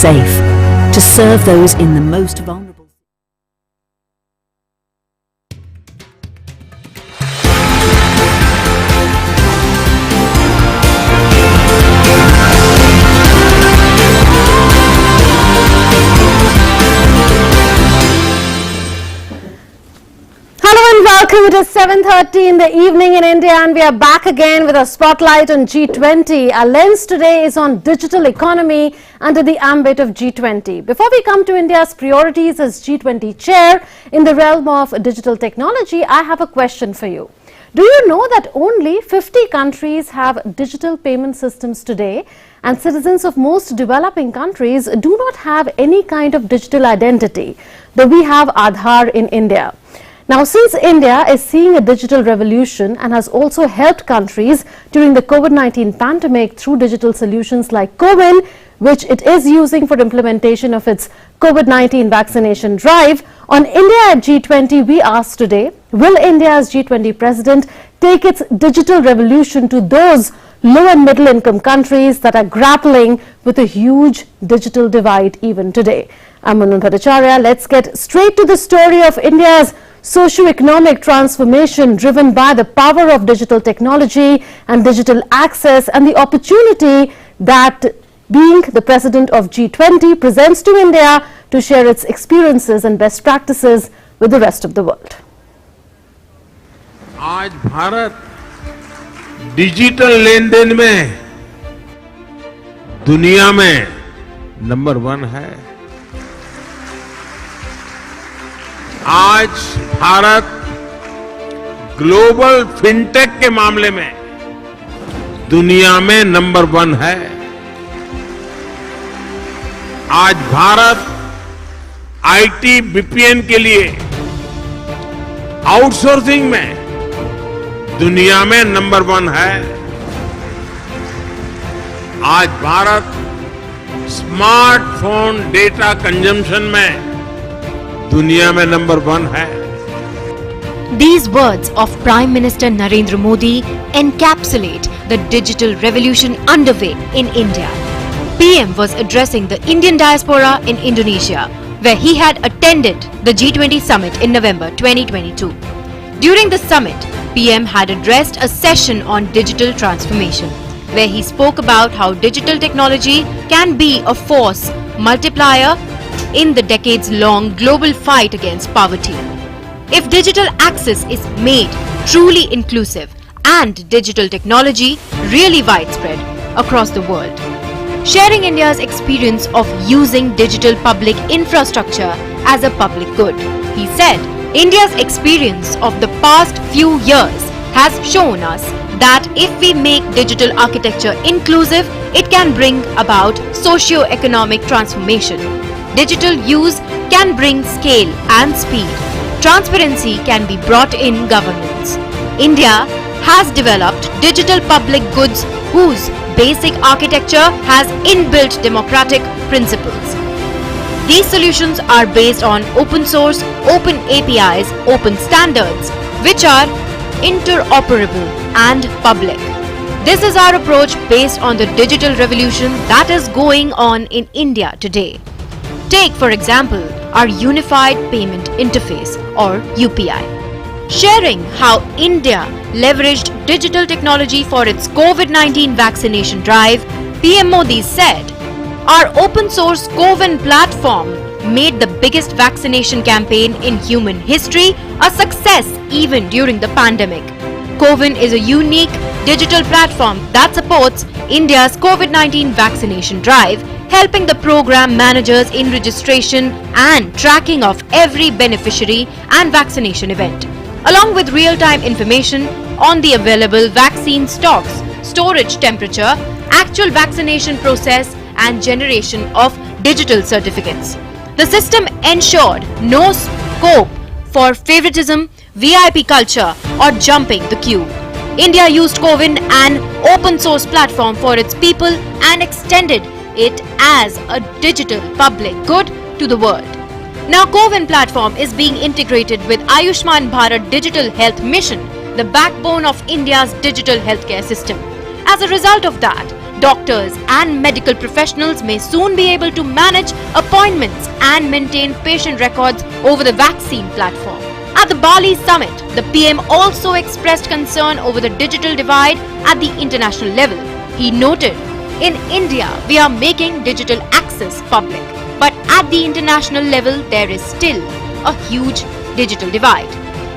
safe, to serve those in the most vulnerable. Welcome. It is 7:30 in the evening in India and we are back again with a spotlight on G20. Our lens today is on digital economy under the ambit of G20. Before we come to India's priorities as G20 chair in the realm of digital technology, I have a question for you. Do you know that only 50 countries have digital payment systems today, and citizens of most developing countries do not have any kind of digital identity, though we have Aadhaar in India? Now, since India is seeing a digital revolution and has also helped countries during the COVID-19 pandemic through digital solutions like CoWIN, which it is using for implementation of its COVID-19 vaccination drive, on India at G20, we asked today, will India's G20 president take its digital revolution to those low and middle income countries that are grappling with a huge digital divide even today? I'm Manu Bhattacharya. Let's get straight to the story of India's socio-economic transformation driven by the power of digital technology and digital access, and the opportunity that being the president of G20 presents to India to share its experiences and best practices with the rest of the world. आज Bharat digital लेन-देन में दुनिया में number 1 है। आज Bharat global fintech के मामले में दुनिया में नंबर 1 है। आज भारत आईटी बीपीएन के लिए आउटसोर्सिंग में दुनिया में नंबर 1 है। आज भारत स्मार्टफोन डेटा कंजम्पशन में दुनिया में नंबर 1 है। These words of Prime Minister Narendra Modi encapsulate the digital revolution underway in India. PM was addressing the Indian diaspora in Indonesia, where he had attended the G20 summit in November 2022. During the summit, PM had addressed a session on digital transformation, where he spoke about how digital technology can be a force multiplier in the decades-long global fight against poverty. If digital access is made truly inclusive and digital technology really widespread across the world, sharing India's experience of using digital public infrastructure as a public good, he said, India's experience of the past few years has shown us that if we make digital architecture inclusive, it can bring about socio-economic transformation. Digital use can bring scale and speed. Transparency can be brought in governance. India has developed digital public goods whose basic architecture has inbuilt democratic principles. These solutions are based on open source, open APIs, open standards, which are interoperable and public. This is our approach based on the digital revolution that is going on in India today. Take, for example, our Unified Payment Interface or UPI. Sharing how India leveraged digital technology for its COVID-19 vaccination drive, PM Modi said, our open source CoWIN platform made the biggest vaccination campaign in human history a success even during the pandemic. CoWIN is a unique digital platform that supports India's COVID-19 vaccination drive, helping the program managers in registration and tracking of every beneficiary and vaccination event, along with real-time information on the available vaccine stocks, storage temperature, actual vaccination process and generation of digital certificates. The system ensured no scope for favoritism, VIP culture or jumping the queue. India used CoWIN, an open source platform for its people, and extended it as a digital public good to the world. Now CoWIN platform is being integrated with Ayushman Bharat Digital Health Mission, the backbone of India's digital healthcare system. As a result of that, doctors and medical professionals may soon be able to manage appointments and maintain patient records over the vaccine platform. At the Bali summit, the PM also expressed concern over the digital divide at the international level. He noted, in India, we are making digital access public, but at the international level, there is still a huge digital divide.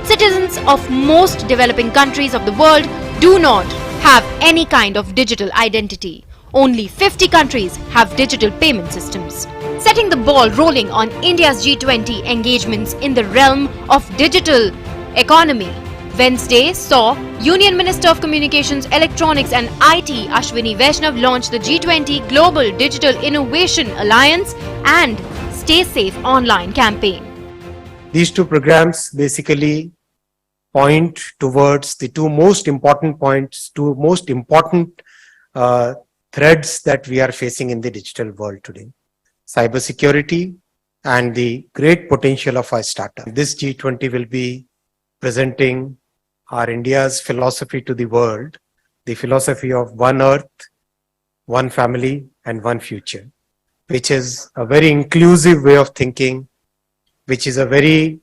Citizens of most developing countries of the world do not have any kind of digital identity. Only 50 countries have digital payment systems. Setting the ball rolling on India's G20 engagements in the realm of digital economy, Wednesday saw Union Minister of Communications, Electronics and IT Ashwini Vaishnav launch the G20 Global Digital Innovation Alliance and Stay Safe Online campaign. These two programs basically point towards the two most important threads that we are facing in the digital world today: cybersecurity and the great potential of our startup. This G20 will be presenting our India's philosophy to the world, the philosophy of one earth, one family, and one future, which is a very inclusive way of thinking, which is a very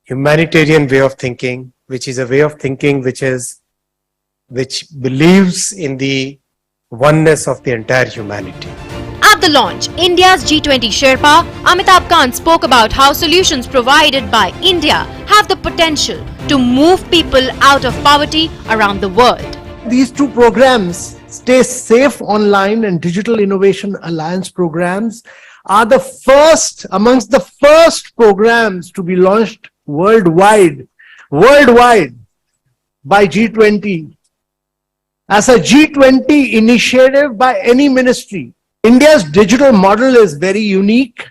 humanitarian way of thinking, which is a way of thinking which believes in the oneness of the entire humanity. At the launch, India's G20 Sherpa, Amitabh Kant spoke about how solutions provided by India have the potential to move people out of poverty around the world. These two programs, Stay Safe Online and Digital Innovation Alliance programs, are the first amongst the first programs to be launched worldwide by G20 as a G20 initiative by any ministry. India's digital model is very unique.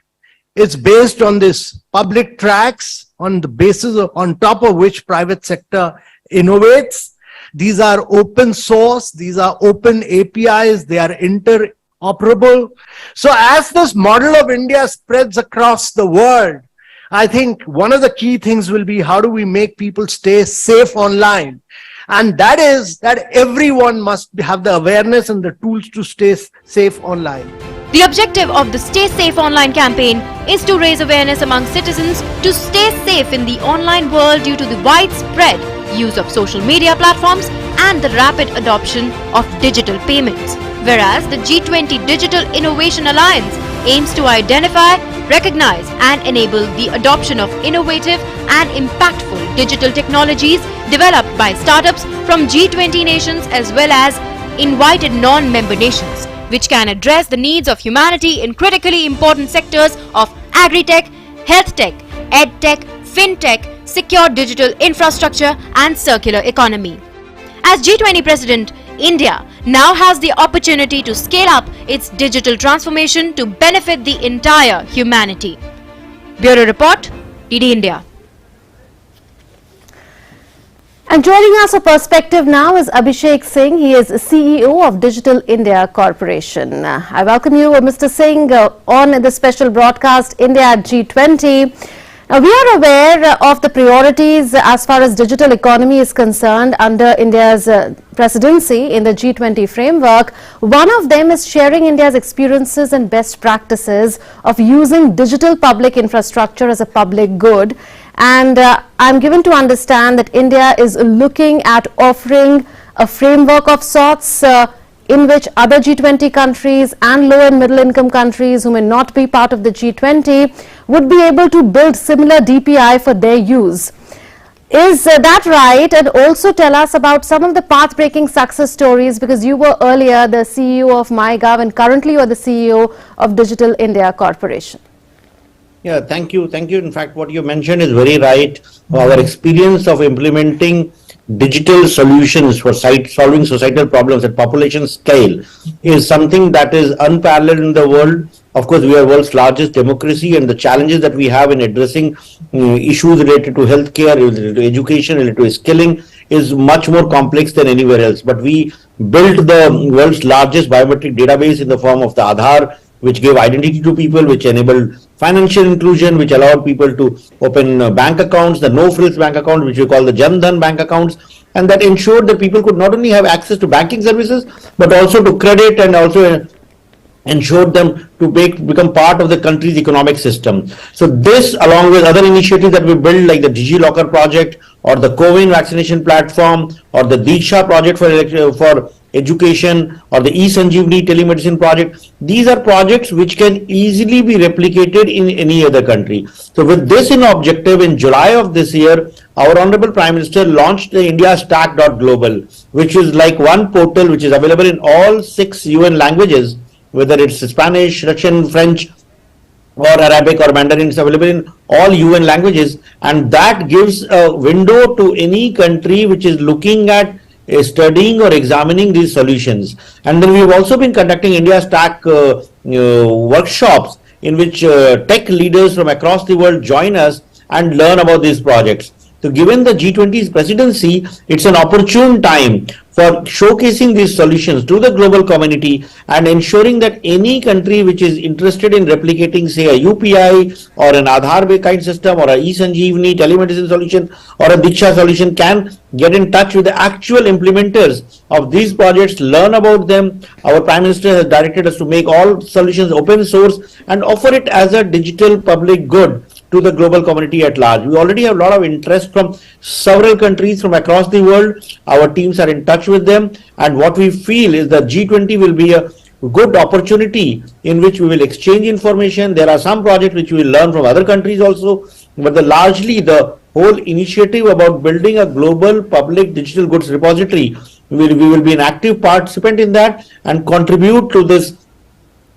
It's based on this public tracks on top of which private sector innovates. These are open source, these are open APIs, they are interoperable. So as this model of India spreads across the world, I think one of the key things will be how do we make people stay safe online? And that is that everyone must have the awareness and the tools to stay safe online. The objective of the Stay Safe Online campaign is to raise awareness among citizens to stay safe in the online world due to the widespread use of social media platforms and the rapid adoption of digital payments. Whereas the G20 Digital Innovation Alliance aims to identify, recognize and enable the adoption of innovative and impactful digital technologies developed by startups from G20 nations as well as invited non-member nations, which can address the needs of humanity in critically important sectors of agri-tech, health tech, ed-tech, fintech, secure digital infrastructure and circular economy. As G20 President, India now has the opportunity to scale up its digital transformation to benefit the entire humanity. Bureau Report, DD India. And joining us for Perspective now is Abhishek Singh. He is CEO of Digital India Corporation. I welcome you, Mr. Singh, on the special broadcast India at G20. We are aware of the priorities as far as digital economy is concerned under India's presidency in the G20 framework. One of them is sharing India's experiences and best practices of using digital public infrastructure as a public good. And I'm given to understand that India is looking at offering a framework of sorts in which other G20 countries and low and middle income countries who may not be part of the G20 would be able to build similar DPI for their use. Is that right? And also tell us about some of the path-breaking success stories, because you were earlier the CEO of MyGov and currently you are the CEO of Digital India Corporation. Yeah, thank you. Thank you. In fact, what you mentioned is very right. Our experience of implementing digital solutions for solving societal problems at population scale is something that is unparalleled in the world. Of course, we are world's largest democracy, and the challenges that we have in addressing issues related to healthcare, related to education, related to skilling is much more complex than anywhere else. But we built the world's largest biometric database in the form of the Aadhaar, which gave identity to people, which enabled financial inclusion, which allowed people to open bank accounts, the no-frills bank account, which we call the Jan Dhan bank accounts, and that ensured that people could not only have access to banking services, but also to credit, and also ensured them to become part of the country's economic system. So this, along with other initiatives that we built, like the DigiLocker project, or the COVID vaccination platform, or the Diksha project for education, or the eSanjeevani telemedicine project, these are projects which can easily be replicated in any other country. So with this in objective, in July of this year, our Honorable Prime Minister launched the India Stack.global, which is like one portal which is available in all 6 UN languages, whether it's Spanish, Russian, French, or Arabic or Mandarin. Is available in all UN languages, and that gives a window to any country which is looking at studying or examining these solutions. And then we have also been conducting India Stack workshops, in which tech leaders from across the world join us and learn about these projects. So given the G20's presidency, it's an opportune time for showcasing these solutions to the global community and ensuring that any country which is interested in replicating, say, a UPI or an Aadhaar kind system, or a eSanjeevani telemedicine solution, or a Diksha solution, can get in touch with the actual implementers of these projects, learn about them. Our Prime Minister has directed us to make all solutions open source and offer it as a digital public good to the global community at large. We already have a lot of interest from several countries from across the world. Our teams are in touch with them, and what we feel is that G20 will be a good opportunity in which we will exchange information. There are some projects which we will learn from other countries also, but largely the whole initiative about building a global public digital goods repository, we will be an active participant in that and contribute to this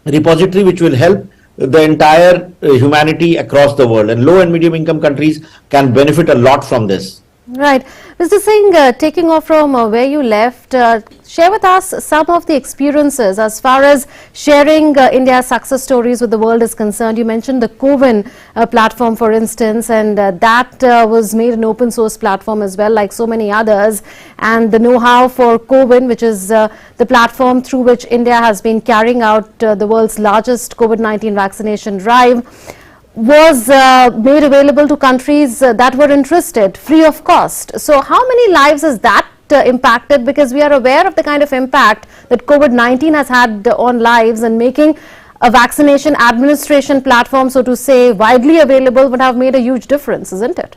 repository, which will help the entire humanity across the world, and low and medium income countries can benefit a lot from this. Right. Mr. Singh, taking off from where you left, share with us some of the experiences as far as sharing India's success stories with the world is concerned. You mentioned the CoWIN platform, for instance, and that was made an open source platform as well, like so many others. And the know-how for CoWIN, which is the platform through which India has been carrying out the world's largest COVID-19 vaccination drive, was made available to countries that were interested, free of cost. So how many lives has that impacted? Because we are aware of the kind of impact that COVID-19 has had on lives, and making a vaccination administration platform, so to say, widely available would have made a huge difference, isn't it?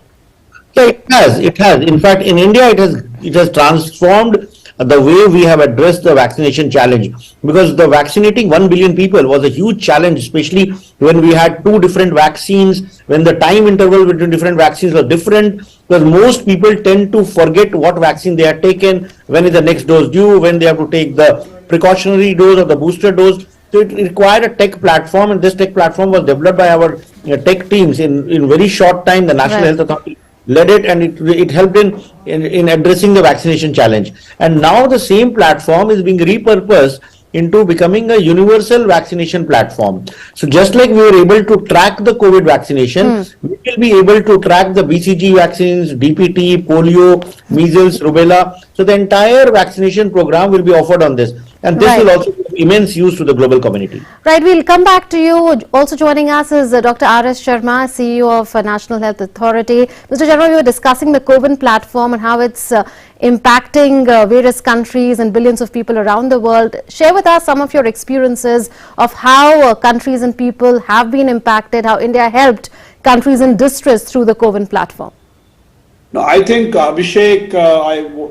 Yeah, it has. It has. In fact, in India, it has transformed the way we have addressed the vaccination challenge, because the vaccinating 1 billion people was a huge challenge, especially when we had 2 different vaccines, when the time interval between different vaccines was different, because most people tend to forget what vaccine they had taken, when is the next dose due, when they have to take the precautionary dose or the booster dose. So it required a tech platform, and this tech platform was developed by our tech teams in very short time. The National Health Authority led it, and it helped in addressing the vaccination challenge. And now the same platform is being repurposed into becoming a universal vaccination platform. So just like we were able to track the COVID vaccination, we will be able to track the BCG vaccines, DPT, polio, measles, rubella. So the entire vaccination program will be offered on this. And this will also give immense use to the global community. Right, we'll come back to you. Also joining us is Dr. R.S. Sharma, CEO of National Health Authority. Mr. Sharma, we were discussing the CoWIN platform and how it's impacting various countries and billions of people around the world. Share with us some of your experiences of how countries and people have been impacted, how India helped countries in distress through the CoWIN platform. No, I think Abhishek,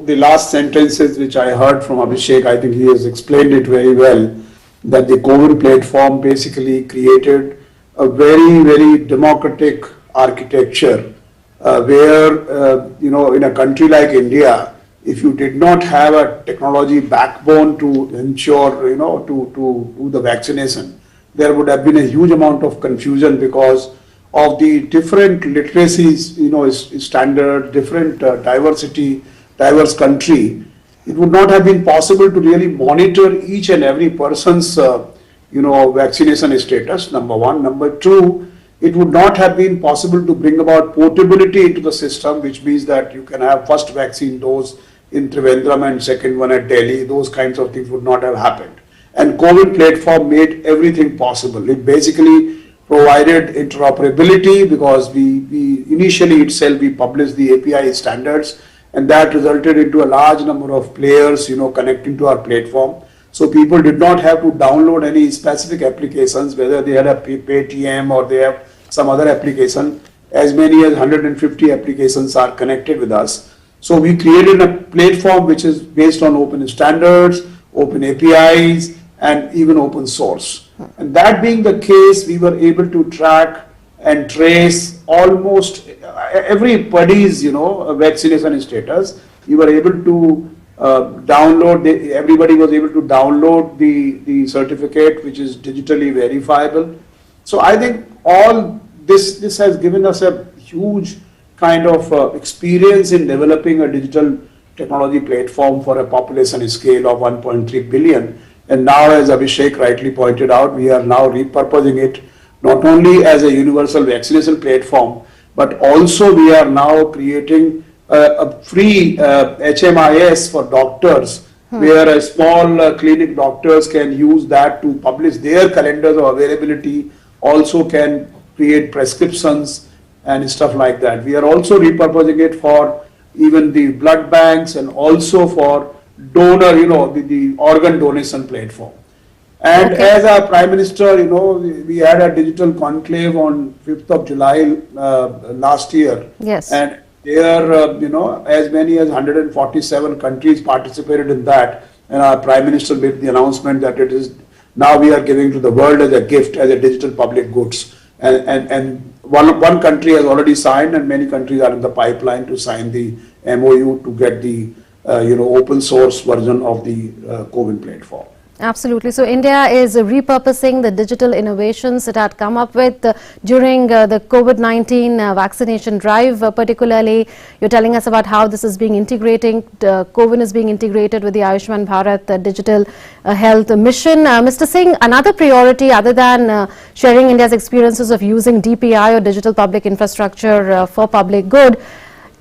the last sentences which I heard from Abhishek, I think he has explained it very well, that the CoWIN platform basically created a very, very democratic architecture where, in a country like India, if you did not have a technology backbone to ensure, to do the vaccination, there would have been a huge amount of confusion because of the different literacies, standard, different diversity, diverse country. It would not have been possible to really monitor each and every person's, vaccination status, number one. Number two, it would not have been possible to bring about portability into the system, which means that you can have first vaccine dose in Trivandrum and second one at Delhi. Those kinds of things would not have happened. And CoWIN platform made everything possible. It basically provided interoperability because we initially itself we published the API standards, and that resulted into a large number of players, connecting to our platform. So people did not have to download any specific applications, whether they had a Paytm or they have some other application. As many as 150 applications are connected with us. So we created a platform which is based on open standards, open APIs, and even open source. And that being the case, we were able to track and trace almost everybody's, vaccination status. We were able to everybody was able to download the certificate, which is digitally verifiable. So I think all this has given us a huge kind of experience in developing a digital technology platform for a population scale of 1.3 billion. And now, as Abhishek rightly pointed out, we are now repurposing it not only as a universal vaccination platform, but also we are now creating a free HMIS for doctors, where a small clinic doctors can use that to publish their calendars of availability, also can create prescriptions and stuff like that. We are also repurposing it for even the blood banks and also for donor, the organ donation platform. And as our Prime Minister, we had a digital conclave on 5th of July last year. Yes. And there, as many as 147 countries participated in that. And our Prime Minister made the announcement that it is now we are giving to the world as a gift, as a digital public goods. And one country has already signed, and many countries are in the pipeline to sign the MOU to get the open source version of the CoWIN platform. Absolutely. So India is repurposing the digital innovations it had come up with during the COVID-19 vaccination drive. Particularly, you're telling us about how this is being integrating, CoWIN is being integrated with the Ayushman Bharat digital health mission. Mr. Singh, another priority other than sharing India's experiences of using DPI or digital public infrastructure for public good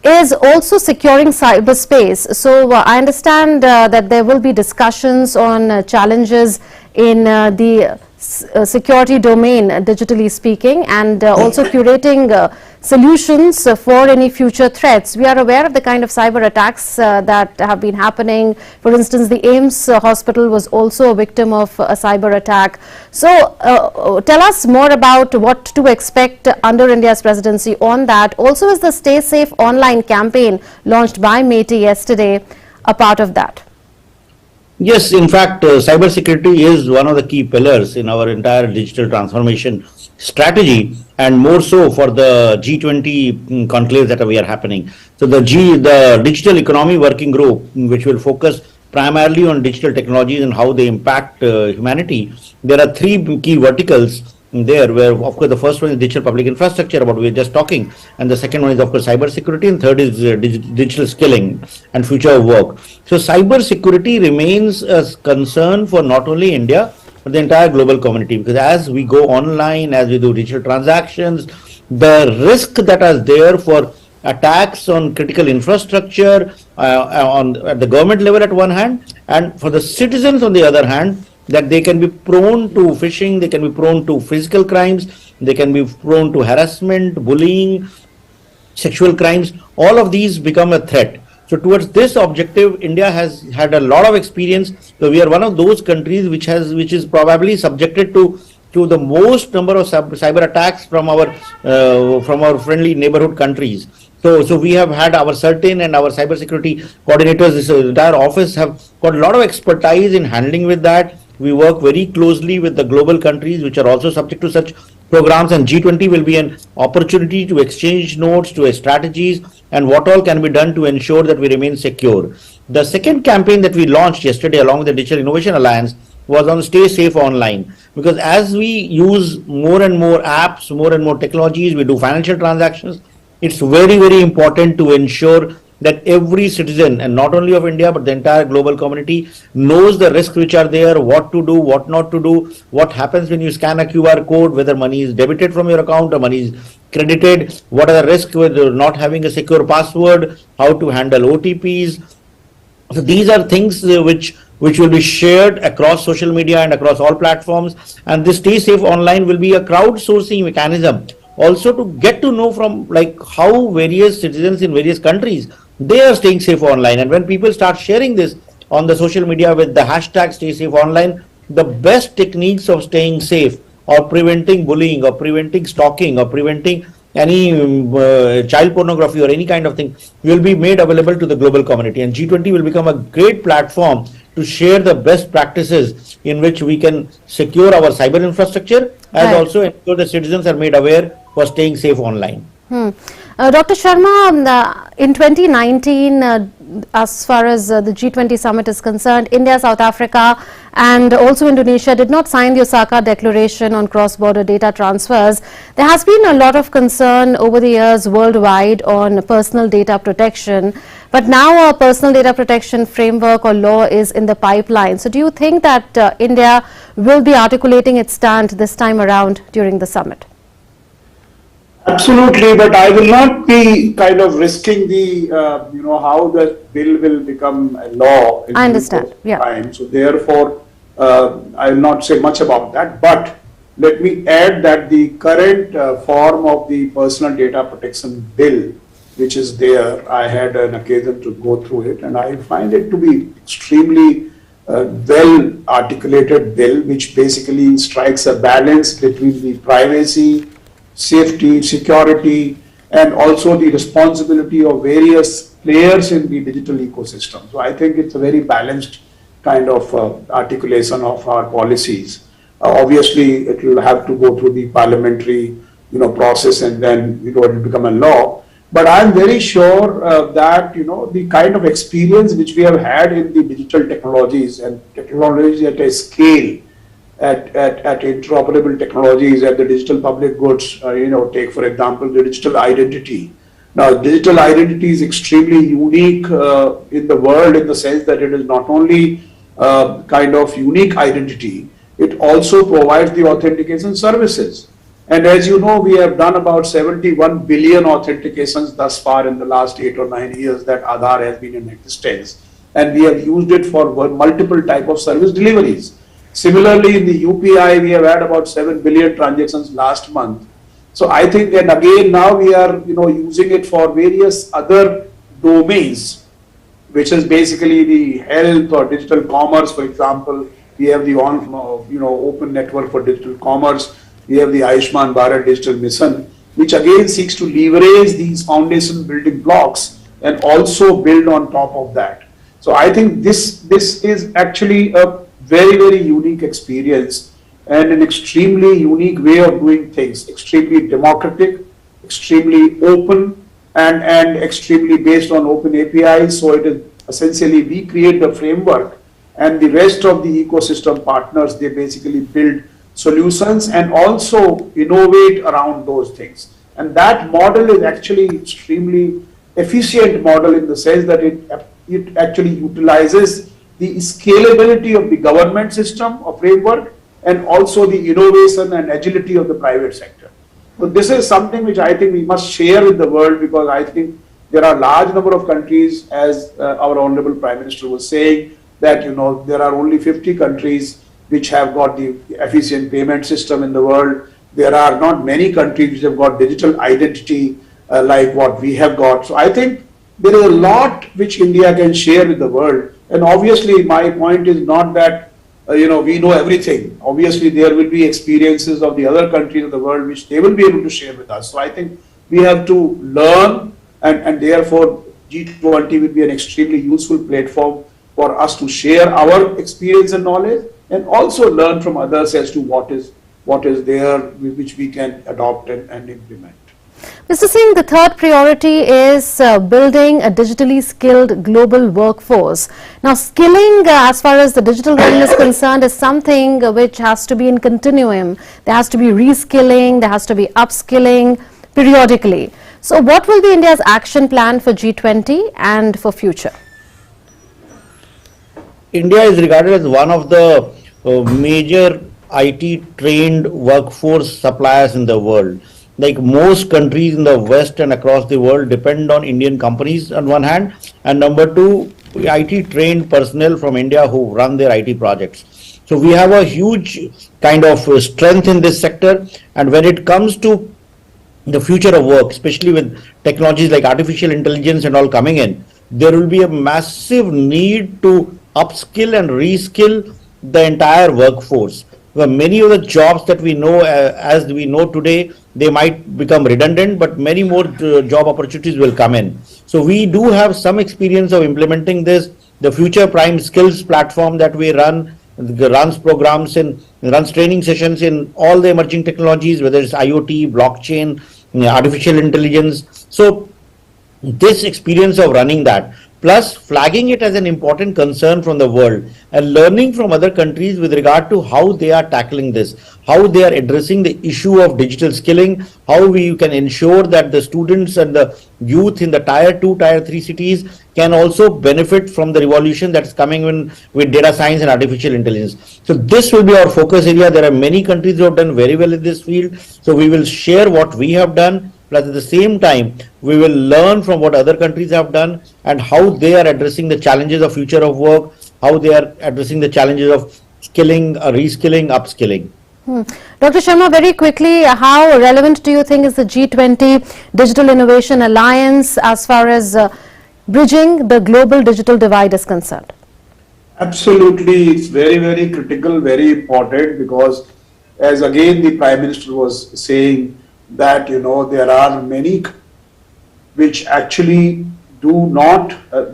is also securing cyberspace. So I understand that there will be discussions on challenges in the security domain, digitally speaking, and also curating solutions for any future threats. We are aware of the kind of cyber attacks that have been happening. For instance, the AIIMS hospital was also a victim of a cyber attack. So tell us more about what to expect under India's presidency on that. Also, is the Stay Safe online campaign launched by MeitY yesterday a part of that? Yes, in fact, cybersecurity is one of the key pillars in our entire digital transformation strategy, and more so for the G20 conclave that we are happening. So the Digital Economy Working Group, which will focus primarily on digital technologies and how they impact humanity. There are three key verticals there, where of course the first one is digital public infrastructure, about we are just talking, and the second one is of course cyber security, and third is digital skilling and future of work. So cyber security remains a concern for not only India but the entire global community, because as we go online, as we do digital transactions, the risk that is there for attacks on critical infrastructure at the government level at one hand, and for the citizens on the other hand, that they can be prone to phishing, they can be prone to physical crimes, they can be prone to harassment, bullying, sexual crimes. All of these become a threat. So towards this objective, India has had a lot of experience. So we are one of those countries which is probably subjected to the most number of cyber attacks from our friendly neighborhood countries. So we have had our CERTIN and our cybersecurity coordinators, this entire office have got a lot of expertise in handling with that. We work very closely with the global countries which are also subject to such programs, and G20 will be an opportunity to exchange notes, to strategies, and what all can be done to ensure that we remain secure. The second campaign that we launched yesterday along with the Digital Innovation Alliance was on Stay Safe Online, because as we use more and more apps, more and more technologies, we do financial transactions, it's very, very important to ensure that every citizen, and not only of India, but the entire global community, knows the risks which are there, what to do, what not to do, what happens when you scan a QR code, whether money is debited from your account or money is credited, what are the risks with not having a secure password, how to handle OTPs. So these are things which will be shared across social media and across all platforms. And this Stay Safe Online will be a crowdsourcing mechanism also to get to know from like how various citizens in various countries, they are staying safe online. And when people start sharing this on the social media with the hashtag stay safe online, the best techniques of staying safe or preventing bullying or preventing stalking or preventing any child pornography or any kind of thing will be made available to the global community. And G20 will become a great platform to share the best practices in which we can secure our cyber infrastructure, as also ensure the citizens are made aware for staying safe online. Dr. Sharma, in 2019, as far as the G20 summit is concerned, India, South Africa and also Indonesia did not sign the Osaka Declaration on cross-border data transfers. There has been a lot of concern over the years worldwide on personal data protection, but now a personal data protection framework or law is in the pipeline. So do you think that India will be articulating its stand this time around during the summit? Absolutely, but I will not be kind of risking the, how the bill will become a law. I understand, yeah. Time. So therefore, I will not say much about that, but let me add that the current form of the personal data protection bill, which is there, I had an occasion to go through it, and I find it to be extremely well articulated bill, which basically strikes a balance between the privacy, safety, security, and also the responsibility of various players in the digital ecosystem. So I think it's a very balanced kind of articulation of our policies. Obviously, it will have to go through the parliamentary, process, and then it will become a law. But I'm very sure that the kind of experience which we have had in the digital technologies and technologies at a scale, at interoperable technologies, at the digital public goods, take for example the digital identity. Now, digital identity is extremely unique in the world, in the sense that it is not only kind of unique identity, it also provides the authentication services. And as you know, we have done about 71 billion authentications thus far in the last 8 or 9 years that Aadhaar has been in existence. And we have used it for multiple type of service deliveries. Similarly, in the UPI, we have had about 7 billion transactions last month. So I think, and again, now we are, using it for various other domains, which is basically the health or digital commerce. For example, we have the open network for digital commerce. We have the Ayushman Bharat Digital Mission, which again seeks to leverage these foundation building blocks and also build on top of that. So I think this is actually a very, very unique experience and an extremely unique way of doing things, extremely democratic, extremely open, and extremely based on open APIs. So it is essentially we create the framework and the rest of the ecosystem partners, they basically build solutions and also innovate around those things. And that model is actually extremely efficient model in the sense that it actually utilizes the scalability of the government system or framework and also the innovation and agility of the private sector. So this is something which I think we must share with the world, because I think there are large number of countries, as our Honorable Prime Minister was saying, that there are only 50 countries which have got the efficient payment system in the world. There are not many countries which have got digital identity like what we have got. So I think there is a lot which India can share with the world. And obviously my point is not that we know everything. Obviously there will be experiences of the other countries of the world which they will be able to share with us. So I think we have to learn, and therefore G20 will be an extremely useful platform for us to share our experience and knowledge, and also learn from others as to what is there which we can adopt and implement. Mr. Singh, the third priority is building a digitally skilled global workforce. Now, skilling as far as the digital realm is concerned is something which has to be in continuum. There has to be reskilling, there has to be upskilling periodically. So what will be India's action plan for G20 and for future? India is regarded as one of the major IT trained workforce suppliers in the world. Like most countries in the West and across the world depend on Indian companies on one hand, and number two, IT trained personnel from India who run their IT projects. So we have a huge kind of strength in this sector, and when it comes to the future of work, especially with technologies like artificial intelligence and all coming in, there will be a massive need to upskill and reskill the entire workforce. Well, many of the jobs that we know, as we know today, they might become redundant, but many more job opportunities will come in. So we do have some experience of implementing this. The Future Prime Skills platform that we runs programs and runs training sessions in all the emerging technologies, whether it's IoT, blockchain, artificial intelligence. So this experience of running that, plus flagging it as an important concern from the world and learning from other countries with regard to how they are tackling this, how they are addressing the issue of digital skilling, how we can ensure that the students and the youth in the tier 2, tier 3 cities can also benefit from the revolution that's coming in with data science and artificial intelligence. So this will be our focus area. There are many countries who have done very well in this field. So we will share what we have done. Plus, at the same time, we will learn from what other countries have done and how they are addressing the challenges of future of work, how they are addressing the challenges of skilling, reskilling, upskilling. Dr. Sharma, very quickly, how relevant do you think is the G20 Digital Innovation Alliance as far as bridging the global digital divide is concerned? Absolutely, it's very, very critical, very important, because as again the Prime Minister was saying, that there are many which actually do not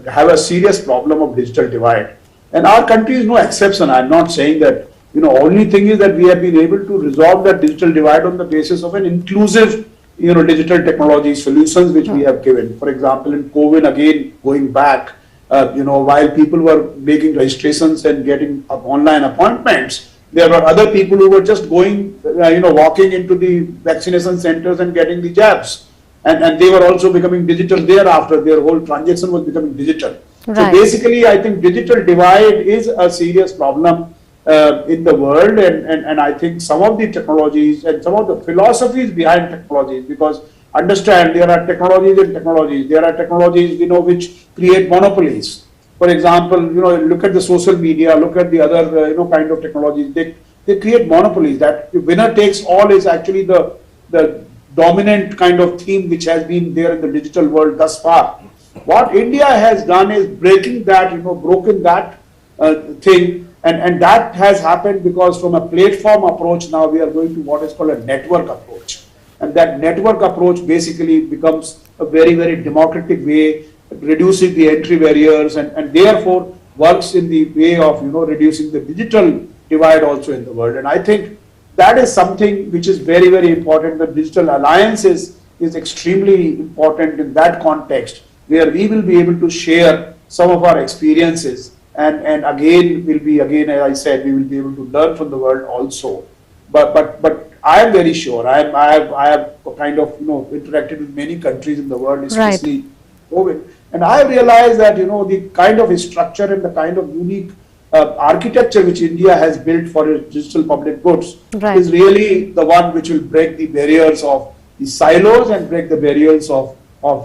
have a serious problem of digital divide, and our country is no exception. I'm not saying that, only thing is that we have been able to resolve that digital divide on the basis of an inclusive digital technology solutions which we have given. For example, in COVID, again going back, while people were making registrations and getting online appointments, there were other people who were just going, walking into the vaccination centers and getting the jabs. And they were also becoming digital thereafter. Their whole transaction was becoming digital. Right. So basically, I think digital divide is a serious problem in the world. And I think some of the technologies and some of the philosophies behind technologies, because understand there are technologies and technologies. There are technologies, which create monopolies. For example, look at the social media, look at the other, kind of technologies. They create monopolies. That winner takes all is actually the dominant kind of theme which has been there in the digital world thus far. What India has done is breaking that, broken that thing, and that has happened because from a platform approach now we are going to what is called a network approach, and that network approach basically becomes a very, very democratic way, reducing the entry barriers, and therefore works in the way of reducing the digital divide also in the world. And I think that is something which is very, very important. The digital alliance is extremely important in that context, where we will be able to share some of our experiences, and again will be, as I said, we will be able to learn from the world also. But I am very sure, I have kind of interacted with many countries in the world, especially COVID. And I realized that, the kind of structure and the kind of unique architecture which India has built for its digital public goods is really the one which will break the barriers of the silos and break the barriers of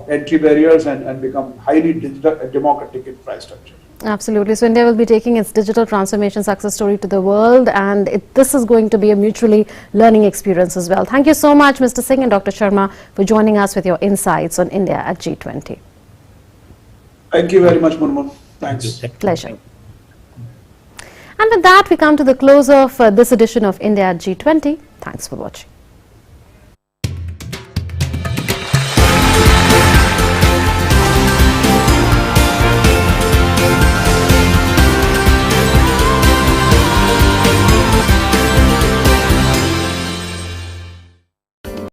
entry barriers and become highly democratic infrastructure. Absolutely. So India will be taking its digital transformation success story to the world, and this is going to be a mutually learning experience as well. Thank you so much, Mr. Singh and Dr. Sharma, for joining us with your insights on India at G20. Thank you very much, Murmur. Thanks. Pleasure. And with that, we come to the close of this edition of India at G20. Thanks for watching.